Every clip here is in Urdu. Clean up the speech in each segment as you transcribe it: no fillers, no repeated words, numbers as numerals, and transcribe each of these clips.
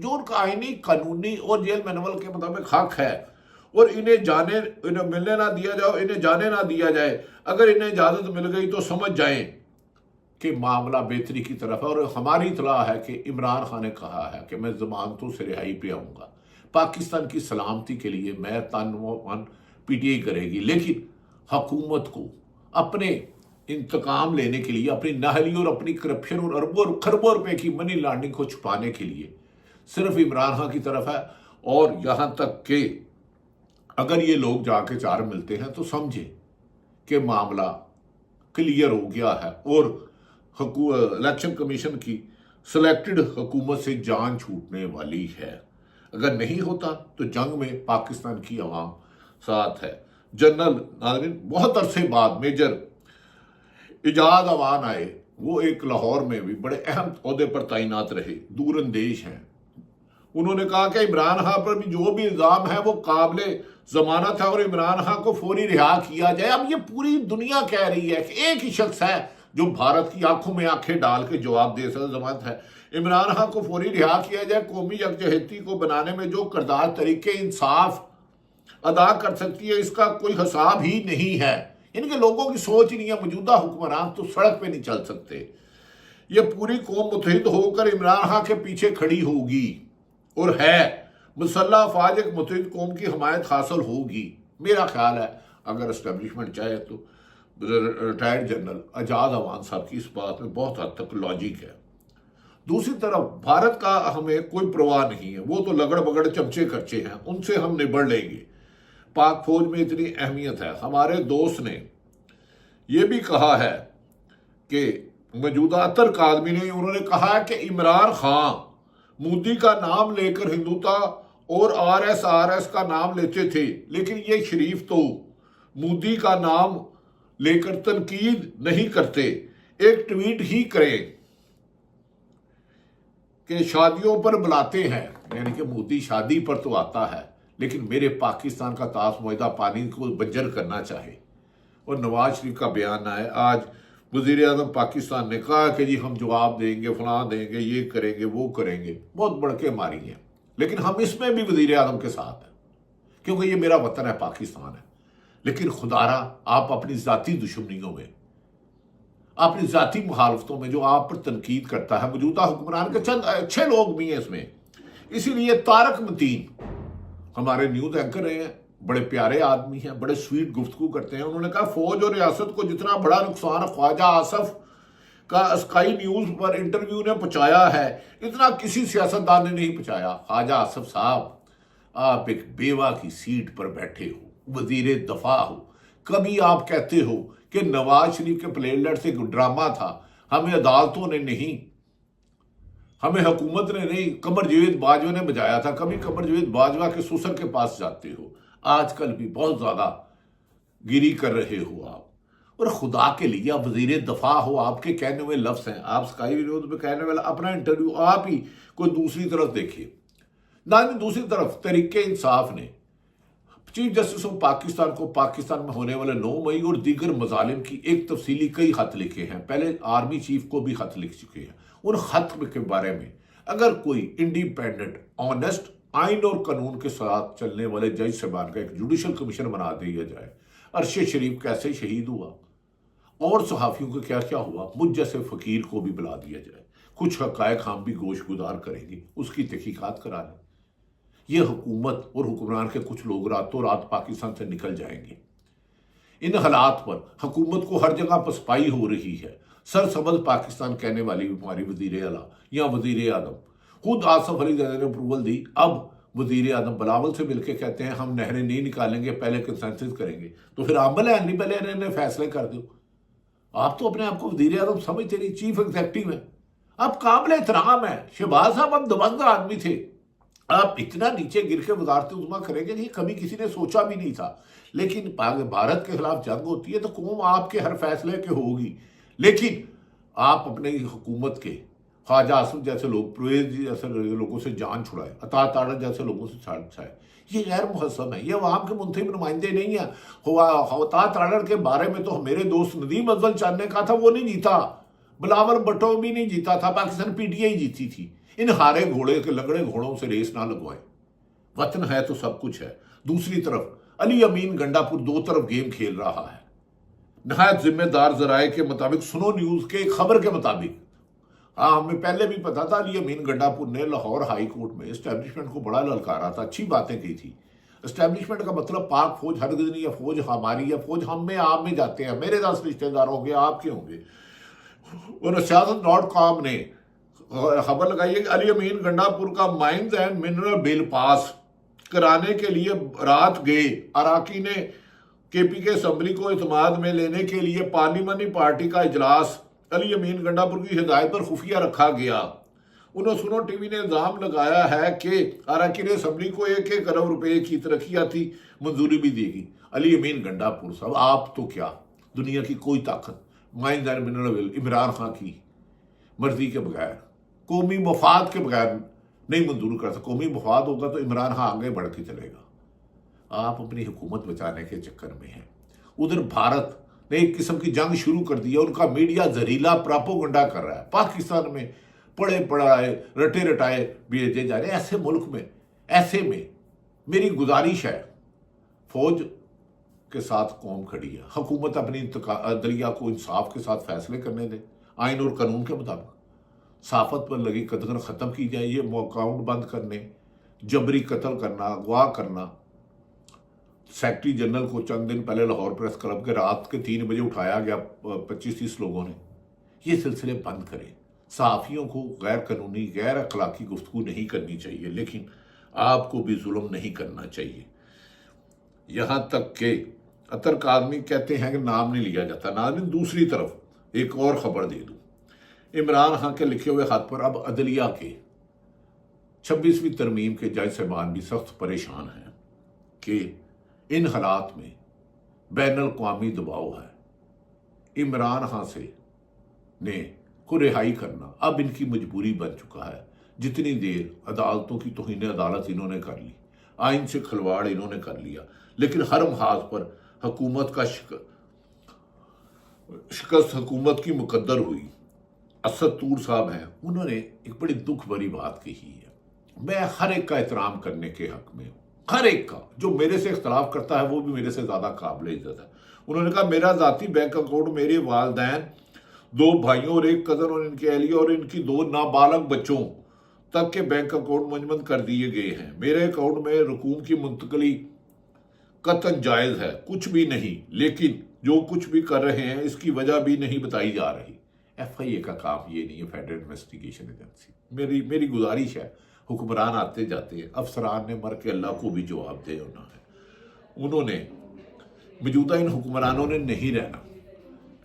جو ان کا آئینی قانونی اور جیل مینول کے مطابق حق ہے، اور انہیں ملنے نہ دیا جائے، انہیں جانے نہ دیا جائے، اگر انہیں اجازت مل گئی تو سمجھ جائیں کہ معاملہ بہتری کی طرف ہے۔ اور ہماری اطلاع ہے کہ عمران خان نے کہا ہے کہ میں ضمانتوں سے رہائی پہ آؤں گا۔ پاکستان کی سلامتی کے لیے میں تن و من پی ٹی آئی کرے گی، لیکن حکومت کو اپنے انتقام لینے کے لیے، اپنی نااہلی اور اپنی کرپشن اور اربوں اور خربوں روپے کی منی لانڈرنگ کو چھپانے کے لیے صرف عمران خان کی طرف ہے۔ اور یہاں تک کہ اگر یہ لوگ جا کے چار ملتے ہیں تو سمجھیں کہ معاملہ کلیئر ہو گیا ہے، اور الیکشن کمیشن کی سلیکٹڈ حکومت سے جان چھوٹنے والی ہے۔ اگر نہیں ہوتا تو جنگ میں پاکستان کی عوام ساتھ ہے۔ جنرل ناظرین، بہت عرصے بعد میجر اعجاز اوان آئے، وہ ایک لاہور میں بھی بڑے اہم عہدے پر تعینات رہے، دور اندیش ہیں۔ انہوں نے کہا کہ عمران خان پر بھی جو بھی الزام ہے وہ قابل ضمانت ہے اور عمران خان کو فوری رہا کیا جائے۔ اب یہ پوری دنیا کہہ رہی ہے کہ ایک ہی شخص ہے جو بھارت کی آنکھوں میں آنکھیں ڈال کے جواب دے سکتا، ضمانت ہے، عمران خان کو فوری رہا کیا جائے۔ قومی یکجہتی کو بنانے میں جو کردار طریقے انصاف ادا کر سکتی ہے، اس کا کوئی حساب ہی نہیں ہے۔ ان کے لوگوں کی سوچ نہیں ہے، موجودہ حکمران تو سڑک پہ نہیں چل سکتے۔ یہ پوری قوم متحد ہو کر عمران خان کے پیچھے کھڑی ہوگی، اور ہے مسلح افواج ایک متحد قوم کی حمایت حاصل ہوگی۔ میرا خیال ہے اگر اسٹیبلشمنٹ چاہے تو ریٹائرڈ جنرل اعجاز اوان صاحب کی اس بات میں بہت حد تک لاجک ہے۔ دوسری طرف بھارت کا ہمیں کوئی پرواہ نہیں ہے، وہ تو لگڑ بگڑ چمچے خرچے ہیں، ان سے ہم نبڑ لیں گے۔ پاک فوج میں اتنی اہمیت ہے۔ ہمارے دوست نے یہ بھی کہا ہے کہ موجودہ اطہر کاظمی نے، انہوں نے کہا ہے کہ عمران خان مودی کا نام لے کر ہندوتا اور آر ایس کا نام لیتے تھے، لیکن یہ شریف تو مودی کا نام لے کر تنقید نہیں کرتے، ایک ٹویٹ ہی کریں کہ شادیوں پر بلاتے ہیں، یعنی کہ مودی شادی پر تو آتا ہے لیکن میرے پاکستان کا طاس معاہدہ پانی کو بنجر کرنا چاہے۔ اور نواز شریف کا بیان آئے، آج وزیر اعظم پاکستان نے کہا کہ جی ہم جواب دیں گے، فلاں دیں گے، یہ کریں گے، وہ کریں گے، بہت بڑکے ماری ہیں، لیکن ہم اس میں بھی وزیر اعظم کے ساتھ ہیں کیونکہ یہ میرا وطن ہے، پاکستان ہے۔ لیکن خدارا آپ اپنی ذاتی دشمنیوں میں، اپنی ذاتی مخالفتوں میں جو آپ پر تنقید کرتا ہے، موجودہ حکمران کے چند اچھے لوگ بھی ہیں اس میں۔ اسی لیے طارق متین ہمارے نیوز اینکر رہے ہیں، بڑے پیارے آدمی ہیں، بڑے سویٹ گفتگو کرتے ہیں۔ انہوں نے کہا فوج اور ریاست کو جتنا بڑا نقصان خواجہ آصف کا اسکائی نیوز پر انٹرویو نے پہنچایا ہے، اتنا کسی سیاستدان نے نہیں پہنچایا۔ خواجہ آصف صاحب، آپ ایک بیوہ کی سیٹ پر بیٹھے ہو، وزیر دفاع ہو، کبھی آپ کہتے ہو کہ نواز شریف کے پلیلٹ سے ایک ڈرامہ تھا، ہمیں عدالتوں نے نہیں، ہمیں حکومت نے نہیں، قمر جاوید باجوہ نے بجایا تھا، کبھی قمر جاوید باجوہ کے سسر کے پاس جاتے ہو، آج کل بھی بہت زیادہ گیری کر رہے ہو آپ۔ اور خدا کے لیے آپ وزیر دفاع ہو، آپ کے کہنے ہوئے لفظ ہیں، آپ اسکائی نیوز پہ کہنے والا اپنا انٹرویو آپ ہی کوئی دوسری طرف دیکھیے۔ دوسری طرف تحریک انصاف نے چیف جسٹس آف پاکستان کو پاکستان میں ہونے والے 9 مئی اور دیگر مظالم کی ایک تفصیلی کئی خط لکھے ہیں، پہلے آرمی چیف کو بھی خط لکھ چکے ہیں۔ ان خط کے بارے میں اگر کوئی انڈیپینڈنٹ، آنیسٹ، آئین اور قانون کے ساتھ چلنے والے جج صاحبان کا ایک جوڈیشل کمیشن بنا دیا جائے، ارشد شریف کیسے شہید ہوا اور صحافیوں کا کیا کیا ہوا، مجھ جیسے فقیر کو بھی بلا دیا جائے، کچھ حقائق ہم بھی گوش گزار کریں گے، اس کی تحقیقات کرا لیں۔ یہ حکومت اور حکمران کے کچھ لوگ راتوں رات پاکستان سے نکل جائیں گے۔ ان حالات پر حکومت کو ہر جگہ پسپائی ہو رہی ہے۔ سرسبز پاکستان کہنے والی ہماری وزیر اعلیٰ یا وزیر اعظم، خود آصف علی زرداری نے اپروول دی، اب وزیر اعظم بلاول سے مل کے کہتے ہیں ہم نہریں نہیں نکالیں گے، پہلے کنسنسس کریں گے۔ تو پھر عمل ہے نہیں، پہلے انہیں فیصلے کر دو۔ آپ تو اپنے آپ کو وزیر اعظم سمجھتے نہیں، چیف ایگزیکٹو ہیں، آپ قابل احترام ہیں۔ شہباز صاحب اب دبنگ آدمی تھے، آپ اتنا نیچے گر کے وزارت عظمیٰ کریں گے، یہ کبھی کسی نے سوچا بھی نہیں تھا۔ لیکن بھارت کے خلاف جنگ ہوتی ہے تو قوم آپ کے ہر فیصلے کے ہوگی، لیکن آپ اپنے حکومت کے خواجہ آصف جیسے لوگ، پرویز جیسے لوگوں سے جان چھڑائے، عطا تاڑر جیسے لوگوں سے چھان چھائے، یہ غیر محسن ہے، یہ عوام کے منتخب نمائندے نہیں ہیں۔ عطا تاڑر کے بارے میں تو میرے دوست ندیم افضل چاند نے کہا تھا وہ نہیں جیتا، بلاول بھٹو بھی نہیں جیتا تھا، پاکستان پی ٹی آئی جیتی تھی۔ ان ہارے گھوڑے کے لگڑے گھوڑوں سے ریس نہ لگوائے، وطن ہے تو سب کچھ ہے۔ دوسری طرف علی امین گنڈا پور دو طرف گیم کھیل رہا ہے۔ نہایت ذمہ دار ذرائع کے مطابق، سنو نیوز کے خبر کے مطابق، ہمیں پہلے بھی پتا تھا، علی امین گنڈا پور نے لاہور ہائی کورٹ میں اسٹیبلشمنٹ کو بڑا للکارا تھا، اچھی باتیں کی تھی۔ اسٹیبلشمنٹ کا مطلب پاک فوج ہرگز نہیں ہے، فوج ہماری ہے، فوج ہم میں آپ میں جاتے ہیں، میرے 10 رشتے دار ہوں گے، آپ کے ہوں گے۔ اور سیاست.com نے خبر لگائی ہے کہ علی امین گنڈا پور کا مائنز اینڈ منرل بل پاس کرانے کے لیے رات گئے اراکین کے پی کے اسمبلی کو اعتماد میں لینے کے لیے پارلیمانی پارٹی کا اجلاس علی امین گنڈا پور کی ہدایت پر خفیہ رکھا گیا۔ انہوں سنو ٹی وی نے الزام لگایا ہے کہ اراکین اسمبلی کو 1 ارب روپے کی ترقیاتی منظوری بھی دی گئی۔ علی امین گنڈا پور صاحب، آپ تو کیا، دنیا کی کوئی طاقت mines and mineral bill Imran Khan کی مرضی کے بغیر، قومی مفاد کے بغیر نہیں منظور کرتا۔ قومی مفاد ہوگا تو عمران خان آگے بڑھ کے چلے گا۔ آپ اپنی حکومت بچانے کے چکر میں ہیں۔ ادھر بھارت نے ایک قسم کی جنگ شروع کر دی ہے، ان کا میڈیا زہریلا پراپوگنڈا کر رہا ہے۔ پاکستان میں پڑے پڑھائے رٹے رٹائے بھیجے جا رہے ہیں۔ ایسے ملک میں، ایسے میں میری گزارش ہے، فوج کے ساتھ قوم کھڑی ہے، حکومت اپنی عدلیہ کو انصاف کے ساتھ فیصلے کرنے دے، آئین اور قانون کے مطابق۔ صحافت پر لگی قدغن ختم کی جائے، یہ اکاؤنٹ بند کرنے، جبری قتل کرنا، اغوا کرنا۔ سیکرٹری جنرل کو چند دن پہلے لاہور پریس کلب کے رات کے 3 بجے اٹھایا گیا 25-30 لوگوں نے۔ یہ سلسلے بند کریں۔ صحافیوں کو غیر قانونی، غیر اخلاقی گفتگو نہیں کرنی چاہیے، لیکن آپ کو بھی ظلم نہیں کرنا چاہیے۔ یہاں تک کہ عطر کاظمی کہتے ہیں کہ نام نہیں لیا جاتا۔ ناظرین، دوسری طرف ایک اور خبر دے دوں، عمران خان کے لکھے ہوئے خط پر اب عدلیہ کے 26ویں ترمیم کے جج صاحبان بھی سخت پریشان ہیں کہ ان حالات میں بین الاقوامی دباؤ ہے، عمران خان نے کو رہائی کرنا اب ان کی مجبوری بن چکا ہے۔ جتنی دیر عدالتوں کی توہین عدالت انہوں نے کر لی، آئین سے کھلواڑ انہوں نے کر لیا، لیکن ہر محاذ پر حکومت کا شکست حکومت کی مقدر ہوئی۔ اسد طور صاحب ہیں، انہوں نے ایک بڑی دکھ بھری بات کہی ہے۔ میں ہر ایک کا احترام کرنے کے حق میں ہوں، ہر ایک کا، جو میرے سے اختلاف کرتا ہے وہ بھی میرے سے زیادہ قابل عزت ہے۔ انہوں نے کہا میرا ذاتی بینک اکاؤنٹ میرے والدین، 2 بھائیوں اور 1 کزن اور ان کی اہلیہ اور ان کی 2 نابالغ بچوں تک کے بینک اکاؤنٹ منجمد کر دیے گئے ہیں۔ میرے اکاؤنٹ میں رقوم کی منتقلی قطعاً جائز ہے، کچھ بھی نہیں، لیکن جو کچھ بھی کر رہے ہیں اس کی وجہ بھی نہیں بتائی جا رہی۔ ایف آئی اے کا کام یہ نہیں ہے، فیڈرل انویسٹیگیشن ایجنسی۔ میری گزارش ہے، حکمران آتے جاتے ہیں، افسران نے مر کے اللہ کو بھی جواب دے ہونا ہے۔ انہوں نے موجودہ ان حکمرانوں نے نہیں رہنا،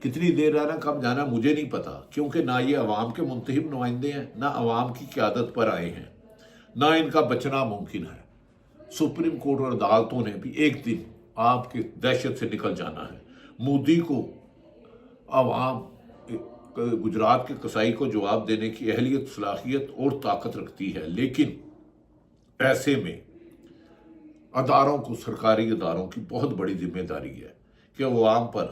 کتنی دیر رہنا، کب جانا مجھے نہیں پتا، کیونکہ نہ یہ عوام کے منتخب نمائندے ہیں، نہ عوام کی قیادت پر آئے ہیں، نہ ان کا بچنا ممکن ہے۔ سپریم کورٹ اور عدالتوں نے بھی ایک دن آپ کی دہشت سے نکل جانا ہے۔ مودی کو عوام گجرات کے قصائی کو جواب دینے کی اہلیت، صلاحیت اور طاقت رکھتی ہے، لیکن ایسے میں اداروں کو، سرکاری اداروں کی بہت بڑی ذمہ داری ہے کہ عوام پر،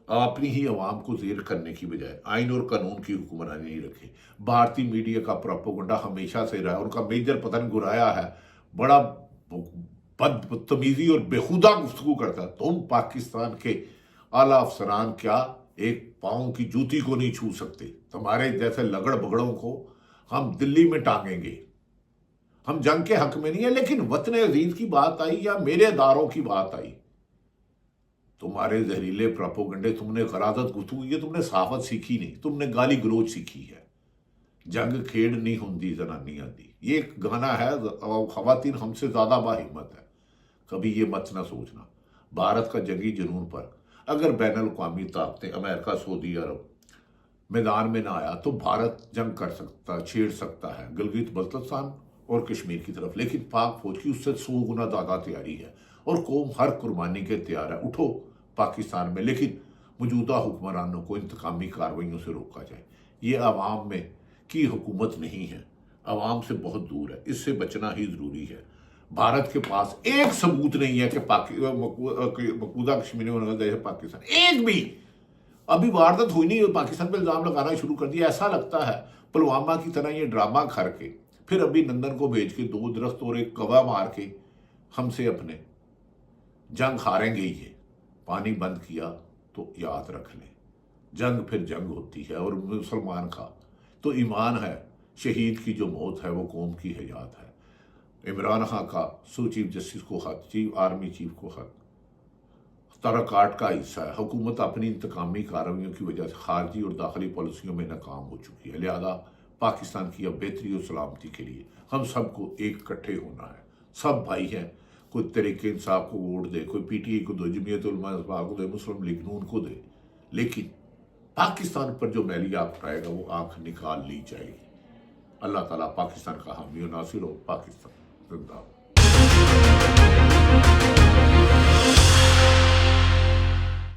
اپنی ہی عوام کو زیر کرنے کی بجائے آئین اور قانون کی حکمرانی نہیں رکھے۔ بھارتی میڈیا کا پروپیگنڈا ہمیشہ سے رہا ہے، ان کا میجر پتن گرایا ہے، بڑا بدتمیزی اور بیہودہ گفتگو کرتا ہے۔ تم پاکستان کے اعلیٰ افسران کیا ایک پاؤں کی جوتی کو نہیں چھو سکتے؟ تمہارے جیسے لگڑ بگڑوں کو ہم دلی میں ٹانگیں گے۔ ہم جنگ کے حق میں نہیں ہیں، لیکن وطن عزیز کی بات آئی یا میرے اداروں کی بات آئی، تمہارے زہریلے پروپیگنڈے، تم نے غراضت گفتگو، یہ تم نے صحافت سیکھی نہیں، تم نے گالی گلوچ سیکھی ہے۔ جنگ کھیڑ نہیں ہوندی زنانیاں دی، یہ ایک گانا ہے، خواتین ہم سے زیادہ باہمت ہے، کبھی یہ مت نہ سوچنا۔ بھارت کا جنگی جنون پر اگر بین الاقوامی طاقتیں، امریکہ، سعودی عرب میدان میں نہ آیا تو بھارت جنگ کر سکتا، چھیڑ سکتا ہے گلگت بلتستان اور کشمیر کی طرف، لیکن پاک فوج کی اس سے 100 گنا زیادہ تیاری ہے اور قوم ہر قربانی کے تیار ہے۔ اٹھو پاکستان میں، لیکن موجودہ حکمرانوں کو انتقامی کارروائیوں سے روکا جائے۔ یہ عوام میں کی حکومت نہیں ہے، عوام سے بہت دور ہے، اس سے بچنا ہی ضروری ہے۔ بھارت کے پاس ایک ثبوت نہیں ہے کہ مقبوضہ کشمیر میں پاکستان، ایک بھی ابھی واردات ہوئی نہیں، پاکستان پہ الزام لگانا شروع کر دیا. ایسا لگتا ہے پلوامہ کی طرح یہ ڈرامہ کر کے پھر ابھی لندن کو بھیج کے 2 درخت اور ایک کوا مار کے ہم سے اپنے جنگ ہاریں گے. یہ پانی بند کیا تو یاد رکھ لیں، جنگ پھر جنگ ہوتی ہے. اور مسلمان کا تو ایمان ہے، شہید کی جو موت ہے وہ قوم کی حیات ہے. عمران خان کا چیف جسٹس کو خط، آرمی چیف کو خط ترکاٹ کا حصہ ہے. حکومت اپنی انتقامی کارروائیوں کی وجہ سے خارجی اور داخلی پالیسیوں میں ناکام ہو چکی ہے. لہذا پاکستان کی اب بہتری اور سلامتی کے لیے ہم سب کو ایک اکٹھے ہونا ہے. سب بھائی ہیں، کوئی تحریک انصاف کو ووٹ دے، کوئی پی ٹی آئی کو دے، جمعیت علماء کو دے، مسلم لیگ نون کو دے، لیکن پاکستان پر جو میلی آنکھ اٹھائے گا وہ آنکھ نکال لی جائے گی. اللہ تعالیٰ پاکستان کا حامی و ناصر ہو. پاکستان زندہ باد.